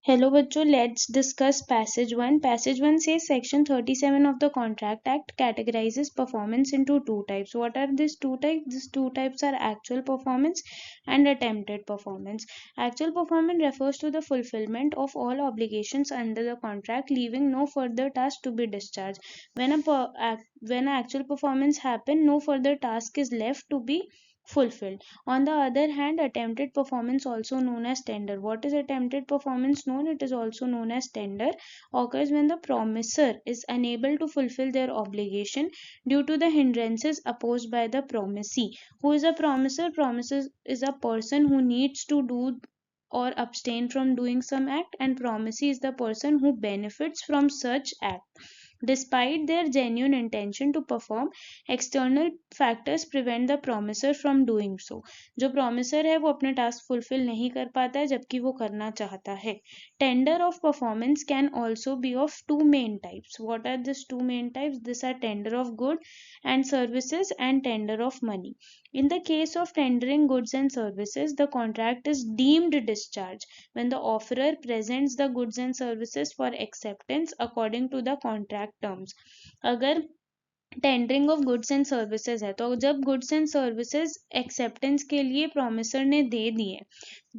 Hello बच्चों, let's discuss passage 1. Passage 1 says section 37 of the Contract Act categorizes performance into two types. What are these two types? These two types are actual performance and attempted performance. Actual performance refers to the fulfillment of all obligations under the contract, leaving no further task to be discharged. When actual performance happen, no further task is left to be fulfilled. On the other hand, attempted performance, also known as tender. What is attempted performance known? It is also known as tender. Occurs when the promisor is unable to fulfill their obligation due to the hindrances opposed by the promisee. Who is a promisor? Promisor is a person who needs to do or abstain from doing some act, and promisee is the person who benefits from such act. Despite their genuine intention to perform, external factors prevent the promiser from doing so. जो promiser है वो अपने task fulfill नहीं कर पाता है जबकि वो करना चाहता है. Tender of performance can also be of two main types. What are these two main types? These are tender of goods and services and tender of money. In the case of tendering goods and services, the contract is deemed discharged when the offerer presents the goods and services for acceptance according to the contract terms. अगर tendering of goods and services है तो जब goods and services acceptance के लिए promisor ने दे दिए,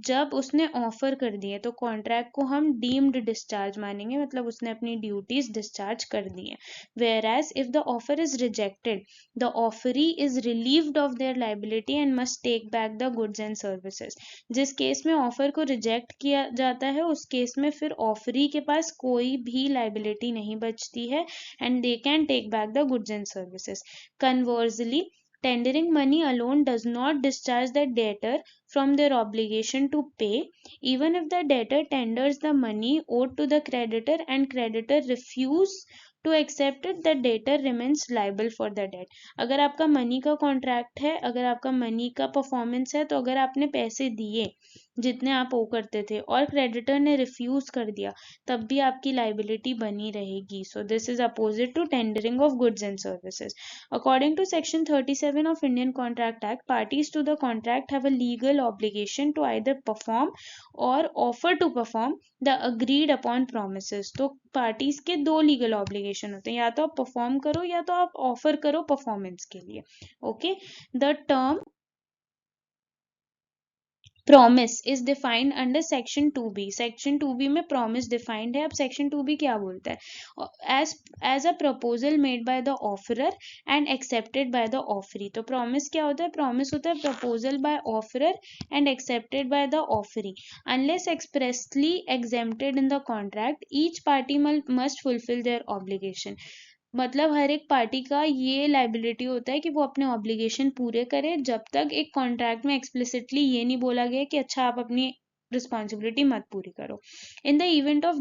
जब उसने ऑफर कर दिए तो कॉन्ट्रैक्ट को हम डीम्ड डिस्चार्ज मानेंगे, मतलब उसने अपनी ड्यूटीज डिस्चार्ज कर दी है. Whereas if the offer is rejected, the offeree is relieved of their liability and must take back the goods and services. जिस केस में ऑफर को रिजेक्ट किया जाता है उस केस में फिर ऑफरी के पास कोई भी लाइबिलिटी नहीं बचती है and they can take back the goods and services. Conversely, tendering money alone does not discharge the debtor from their obligation to pay. Even if the debtor tenders the money owed to the creditor and creditor refuse to accept it, the debtor remains liable for the debt. अगर आपका money का contract है, अगर आपका money का performance है, तो अगर आपने पैसे दिए जितने आप ओ करते थे और क्रेडिटर ने रिफ्यूज कर दिया, तब भी आपकी लाइबिलिटी बनी रहेगी. So this is opposite to tendering of goods and services. According to Section 37 of Indian Contract Act, parties to the contract have a legal obligation to either perform or offer to perform the agreed upon promises. तो parties के दो legal obligation होते हैं, या तो आप perform करो या तो आप offer करो performance के लिए. Okay, the term promise is defined under section 2b. section 2b में promise defined है. अब section 2b क्या बोलता है? as a proposal made by the offerer and accepted by the offeree. तो promise क्या होता है? promise होता है proposal by offerer and accepted by the offeree. Unless expressly exempted in the contract, each party must fulfill their obligation. मतलब हर एक party का ये लाइबिलिटी होता है कि वो अपने ऑब्लिगेशन पूरे करे, जब तक एक कॉन्ट्रैक्ट में एक्सप्लिसिटली ये नहीं बोला गया कि अच्छा आप अपनी रिस्पॉन्सिबिलिटी मत पूरी करो. In the event of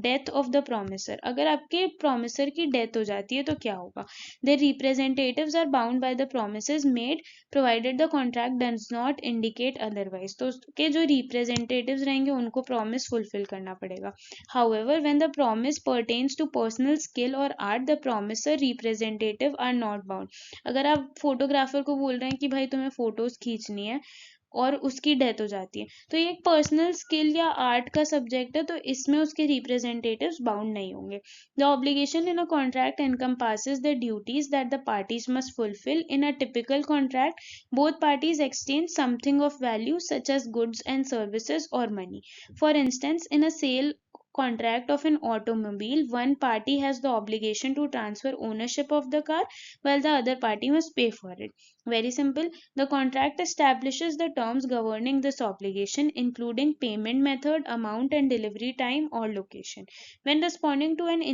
death of the promisor, अगर आपके प्रोमिसर की डेथ हो जाती है तो क्या होगा? The representatives are bound by the promises made provided the contract does not indicate otherwise. तो उसके जो रिप्रेजेंटेटिव्स रहेंगे उनको प्रॉमिस फुलफिल करना पड़ेगा. However, when the promise pertains to personal skill or art, the promisor representative are not bound. अगर आप photographer को बोल रहे हैं कि भाई तुम्हें फोटोज खींचनी है और उसकी डेथ हो जाती है, तो ये एक पर्सनल स्किल या आर्ट का सब्जेक्ट है, तो इसमें उसके रिप्रेजेंटेटिव्स बाउंड नहीं होंगे. The obligation in a contract encompasses the duties that the parties must fulfill. In a typical contract, both parties exchange something of value such as goods and services or money. For instance, in a sale contract of an automobile, one party has the obligation to transfer ownership of the car while the other party must pay for it. Very simple. The contract establishes the terms governing this obligation, including payment method, amount, and delivery time or location. When responding to an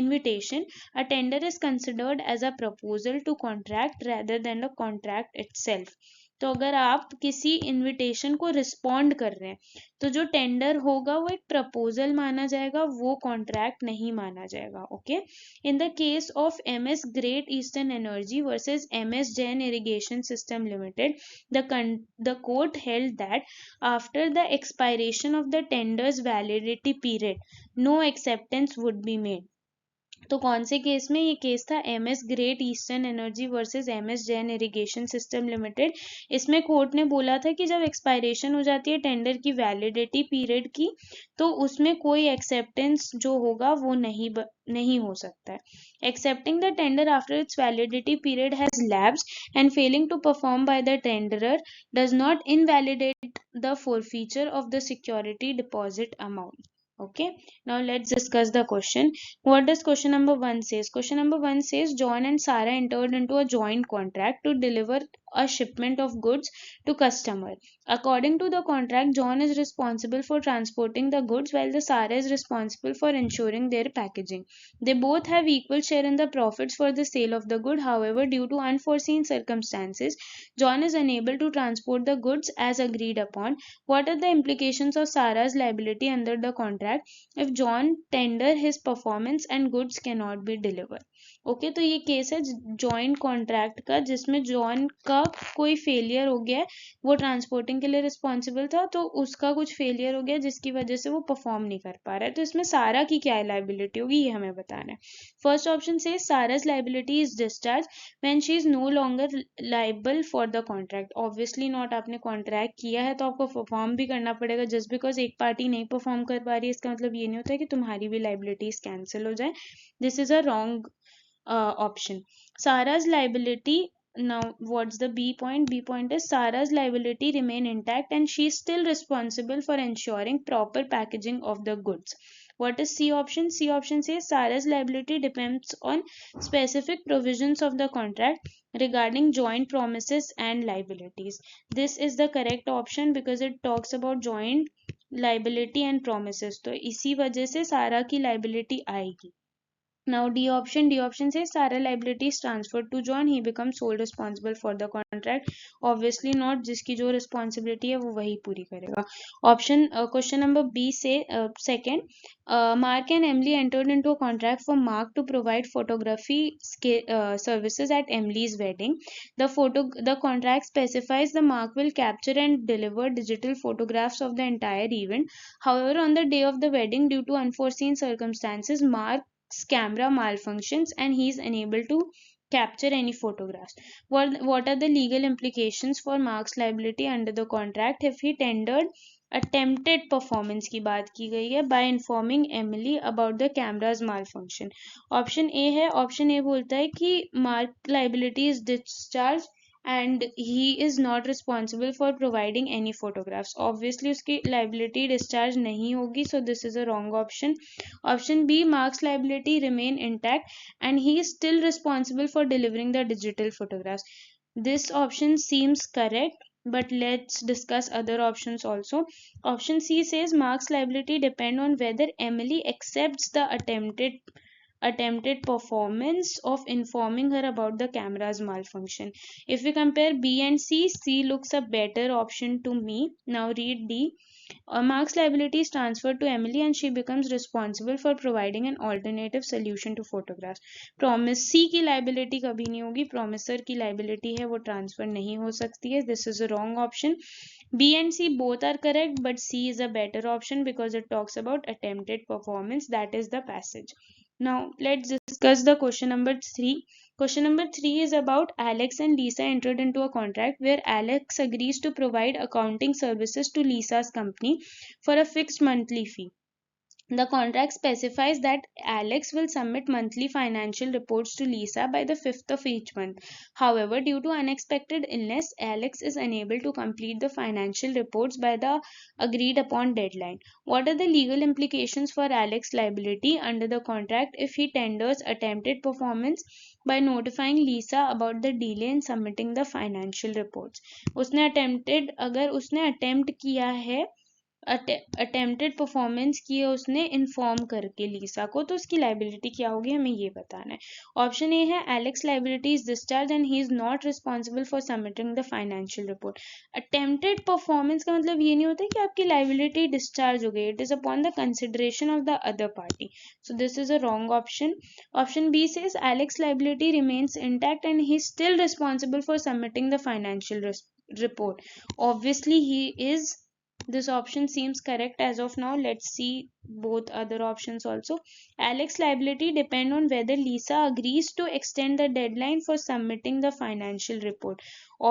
invitation, a tender is considered as a proposal to contract rather than the contract itself. तो अगर आप किसी invitation को respond कर रहे हैं तो जो टेंडर होगा वो एक प्रपोजल माना जाएगा, वो कॉन्ट्रैक्ट नहीं माना जाएगा. Okay, in the case of MS great eastern energy versus MS Jain irrigation system limited, the court held that after the expiration of the tender's validity period, no acceptance would be made. तो कौन से case में? ये case था MS great eastern energy versus MS Jain irrigation system limited. इसमें court ने बोला था कि जब एक्सपायरेशन हो जाती है टेंडर की वैलिडिटी पीरियड की, तो उसमें कोई एक्सेप्टेंस जो होगा वो नहीं हो सकता है। Accepting the tender after its validity period has lapsed and failing to perform by the tenderer does not invalidate the forfeiture of the security deposit amount. Okay, now let's discuss the question. What does question number 1 says? Question number 1 says John and Sarah entered into a joint contract to deliver a shipment of goods to customer. According to the contract, John is responsible for transporting the goods while the Sarah is responsible for ensuring their packaging. They both have equal share in the profits for the sale of the good. However, due to unforeseen circumstances, John is unable to transport the goods as agreed upon. What are the implications of Sarah's liability under the contract if John tender his performance and goods cannot be delivered? Okay, तो ये case है joint contract का, जिसमें John का कोई failure हो गया है, वो ट्रांसपोर्टिंग के लिए रिस्पॉन्सिबल था, तो उसका कुछ फेलियर हो गया जिसकी वजह से वो परफॉर्म नहीं कर पा रहा है। तो इसमें सारा की क्या लाइबिलिटी होगी ये हमें बताना है। फर्स्ट ऑप्शन से Sara's liability is discharge when she is no longer liable for the contract. Obviously not, आपने कॉन्ट्रैक्ट किया है तो आपको परफॉर्म भी करना पड़ेगा। जस्ट बिकॉज एक पार्टी नहीं परफॉर्म कर पा रही है इसका मतलब ये नहीं होता है कि तुम्हारी भी लाइबिलिटीज कैंसिल हो जाए। This is a wrong option. Sarah's liability, now what's the B point? B point is Sarah's liability remain intact and she is still responsible for ensuring proper packaging of the goods. What is C option? C option says Sarah's liability depends on specific provisions of the contract regarding joint promises and liabilities. This is the correct option because it talks about joint liability and promises. तो इसी वजह से सारा की liability आएगी. Now D option says Sarah liability is transferred to John. He becomes sole responsible for the contract. Obviously not, जिसकी जो responsibility है वो वही पूरी करेगा. Question number B say second, Mark and Emily entered into a contract for Mark to provide photography services at Emily's wedding. The contract specifies the Mark will capture and deliver digital photographs of the entire event. However, on the day of the wedding, due to unforeseen circumstances, Mark's camera malfunctions and he is unable to capture any photographs. What are the legal implications for Mark's liability under the contract if he tendered attempted performance की बात की गई है by informing Emily about the camera's malfunction? Option A है, option A बोलता है कि Mark liability is discharged and he is not responsible for providing any photographs. Obviously उसकी liability discharge नहीं होगी, so this is a wrong option. Option B, Mark's liability remain intact and he is still responsible for delivering the digital photographs. This option seems correct, but let's discuss other options also. Option C says Mark's liability depend on whether Emily accepts the attempted performance of informing her about the camera's malfunction. If we compare B and C looks a better option to me. Now read D. Mark's liability is transferred to Emily and she becomes responsible for providing an alternative solution to photographs. Promise C की liability कभी नहीं होगी, promiser की liability है वो transfer नहीं हो सकती है. This is a wrong option. B and C both are correct, but C is a better option because it talks about attempted performance. That is the passage. Now let's discuss the question number 3. Question number 3 is about Alex and Lisa entered into a contract where Alex agrees to provide accounting services to Lisa's company for a fixed monthly fee. The contract specifies that Alex will submit monthly financial reports to Lisa by the 5th of each month. However, due to unexpected illness, Alex is unable to complete the financial reports by the agreed upon deadline. What are the legal implications for Alex's liability under the contract if he tenders attempted performance by notifying Lisa about the delay in submitting the financial reports? अगर उसने attempt किया है, attempted performance की है उसने inform करके लीसा को, तो उसकी लाइबिलिटी क्या होगी हमें ये बताना है. ऑप्शन ए है Alex liability is discharge and he is not responsible for submitting the financial report. Attempted performance का मतलब ये नहीं होता कि आपकी लाइबिलिटी डिस्चार्ज हो गई. It is upon the consideration of the other party. So this is a wrong option. Option B says Alex liability remains intact and he is still responsible for submitting the financial report. Obviously he is This option seems correct as of now. Let's see both other options also. Alex's liability depend on whether Lisa agrees to extend the deadline for submitting the financial report.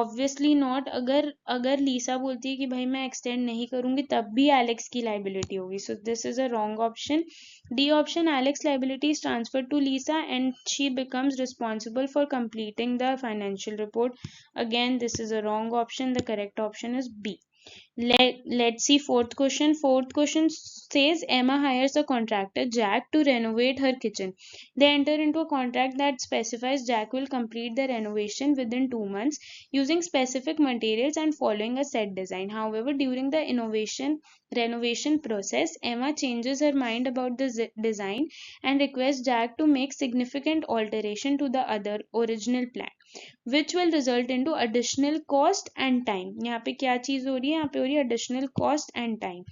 Obviously not. अगर Lisa बोलती है कि भाई मैं extend नहीं करूंगी तब भी Alex की liability होगी. So this is a wrong option. D option, Alex's liability is transferred to Lisa and she becomes responsible for completing the financial report. Again, this is a wrong option. The correct option is B. Let's see fourth question. Fourth question says Emma hires a contractor Jack to renovate her kitchen. They enter into a contract that specifies Jack will complete the renovation within 2 months using specific materials and following a set design. However, during the renovation process, Emma changes her mind about the design and requests Jack to make significant alteration to the other original plan, which will result into additional cost and time. यहाँ पे क्या चीज हो रही है? यहाँ पे हो रही है additional cost and time.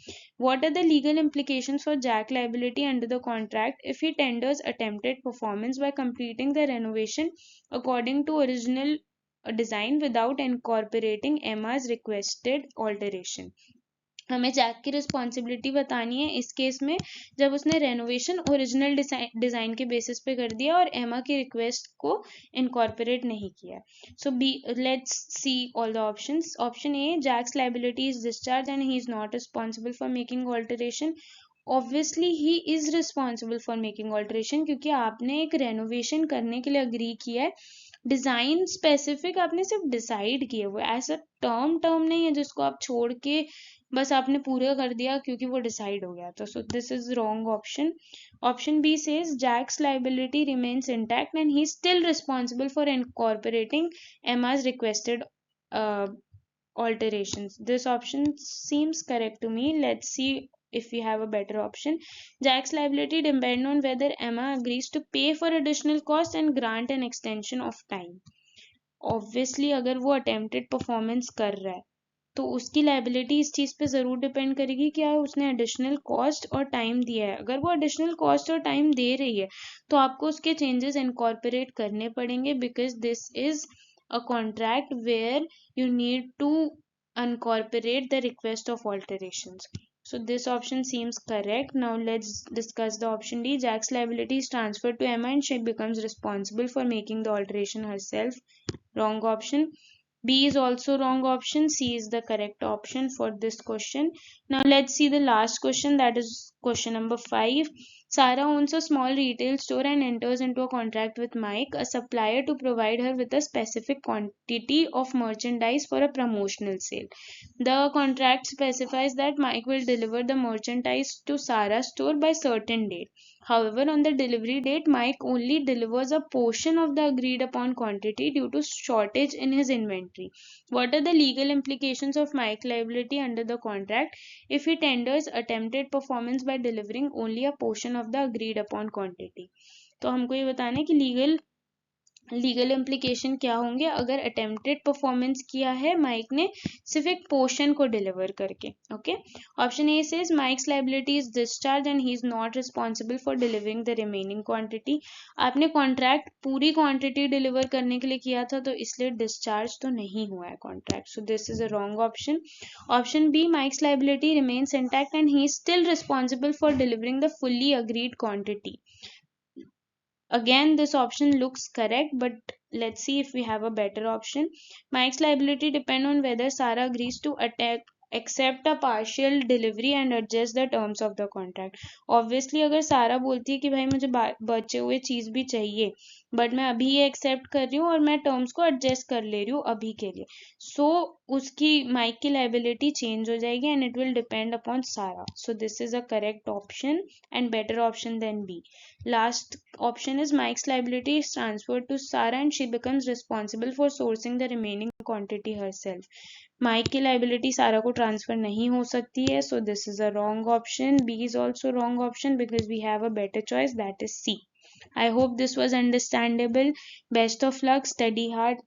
What are the legal implications for Jack liability under the contract if he tenders attempted performance by completing the renovation according to original design without incorporating Emma's requested alteration? हमें Jack की responsibility बतानी है इस case में जब उसने renovation original design के basis पे कर दिया और एमा की रिक्वेस्ट को इनकॉर्पोरेट नहीं किया. So B, let's see all the options. Option A, Jack's liability is discharge and he is not responsible for making alteration. Obviously he is responsible for making alteration क्योंकि आपने एक रेनोवेशन करने के लिए agree किया है. डिजाइन स्पेसिफिक आपने सिर्फ डिसाइड किया, वो ऐसा टर्म नहीं है जिसको आप छोड़ के बस आपने पूरा कर दिया क्योंकि वो डिसाइड हो गया. तो so this is wrong option. Option B says Jack's liability remains intact and he is still responsible for incorporating Emma's requested alterations. This option seems correct to me. Let's see if we have a better option. Jack's liability depend on whether Emma agrees to pay for additional cost and grant an extension of time. Obviously अगर वो attempted performance कर रहा है तो उसकी liability इस चीज पे जरूर डिपेंड करेगी कि उसने एडिशनल कॉस्ट और टाइम दिया है. अगर वो एडिशनल कॉस्ट और टाइम दे रही है तो आपको उसके चेंजेस इनकॉर्पोरेट करने पड़ेंगे because this is a contract where you need to incorporate the request of alterations. So this option seems correct. Now let's discuss the option D. Jack's liability is transferred to Emma and she becomes responsible for making the alteration herself. Wrong option. B is also wrong option. C is the correct option for this question. Now let's see the last question, that is question number 5. Sarah owns a small retail store and enters into a contract with Mike, a supplier, to provide her with a specific quantity of merchandise for a promotional sale. The contract specifies that Mike will deliver the merchandise to Sarah's store by certain date. However, on the delivery date, Mike only delivers a portion of the agreed upon quantity due to shortage in his inventory. What are the legal implications of Mike's liability under the contract if he tenders attempted performance by delivering only a portion of the agreed upon quantity? तो हमको ये बताना है कि legal implication क्या होंगे अगर attempted performance किया है माइक ने सिर्फ एक पोर्शन को डिलीवर करके. Okay, option A says mics liability is discharge and he is not responsible for delivering the remaining quantity. आपने कॉन्ट्रैक्ट पूरी क्वांटिटी डिलीवर करने के लिए किया था तो इसलिए डिस्चार्ज तो नहीं हुआ है contract. So this is a wrong option. Option B, Mike's liability remains intact and he is still responsible for delivering the fully agreed quantity. Again, this option looks correct, but let's see if we have a better option. Mike's liability depend on whether Sarah agrees to accept a partial delivery and adjust the terms of the contract. Obviously अगर सारा बोलती है कि भाई मुझे बचे हुए चीज भी चाहिए बट मैं अभी ये एक्सेप्ट कर रही हूँ और मैं टर्म्स को एडजस्ट कर ले रही हूँ अभी के लिए, सो उसकी माइक की लाइबिलिटी चेंज हो जाएगी and it will depend upon Sara. So this is a correct option and better option than B. Last option is Mike's liability is transferred to Sarah and she becomes responsible for sourcing the remaining quantity herself. Mike की liability सारा को transfer नहीं हो सकती है, so this is a wrong option. B is also wrong option because we have a better choice, that is C. I hope this was understandable. Best of luck, study hard.